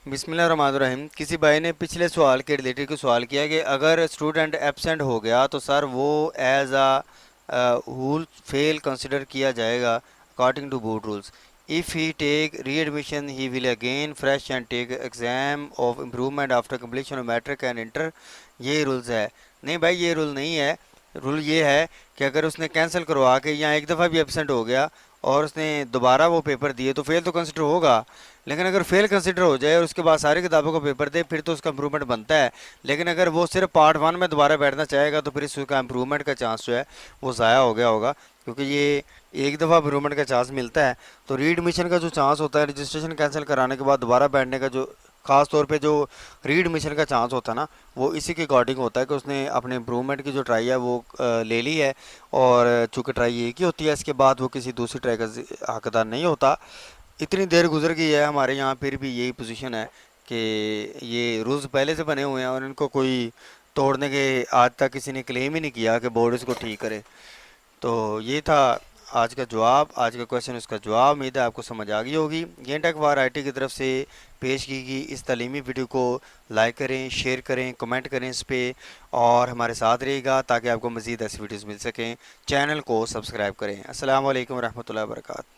बिस्मिल्लाहिर्रहमानिर्रहीम। किसी भाई ने पिछले सवाल के रिलेटेड को सवाल किया कि अगर स्टूडेंट एब्सेंट हो गया तो सर वो as a whole fail consider किया जाएगा according to board rules. If he take readmission he will again fresh and take exam of improvement after completion of matric and inter. ये rules है? नहीं भाई, ये rule नहीं है। Rule ये है कि अगर उसने कैंसिल करवा के या एक दफ़ा भी एब्सेंट हो गया और उसने दोबारा वो पेपर दिए तो फेल तो कंसिडर होगा। लेकिन अगर फेल कंसिडर हो जाए और उसके बाद सारी किताबों का पेपर दे फिर तो उसका इम्प्रूवमेंट बनता है। लेकिन अगर वो सिर्फ पार्ट वन में दोबारा बैठना चाहेगा तो फिर इसका इम्प्रूवमेंट का चांस जो है वो ज़ाया हो गया होगा, क्योंकि ये एक दफ़ा इम्प्रूवमेंट का चांस मिलता है। तो री एडमिशन का जो चांस होता है रजिस्ट्रेशन कैंसिल कराने के बाद दोबारा बैठने का, जो खास तौर पे जो री एडमिशन का चांस होता है ना, वो इसी के अकॉर्डिंग होता है कि उसने अपने इम्प्रूवमेंट की जो ट्राई है वो ले ली है। और चूँकि ट्राई एक ही होती है, इसके बाद वो किसी दूसरी ट्राई का हकदार नहीं होता। इतनी देर गुजर गई है हमारे यहाँ फिर भी यही पोजीशन है कि ये रूल्स पहले से बने हुए हैं और इनको कोई तोड़ने के आज तक किसी ने क्लेम ही नहीं किया कि बोर्ड इसको ठीक करे। तो ये था आज का जवाब, आज का क्वेश्चन, उसका जवाब। उम्मीद है आपको समझ आ गई होगी। गेम टेक वार आईटी की तरफ से पेश की गई इस तालीमी वीडियो को लाइक करें, शेयर करें, कमेंट करें इस पे, और हमारे साथ रहिएगा ताकि आपको मज़ीद ऐसी वीडियोस मिल सकें। चैनल को सब्सक्राइब करें। अस्सलाम वालेकुम रहमतुल्लाहि व बरकातहू।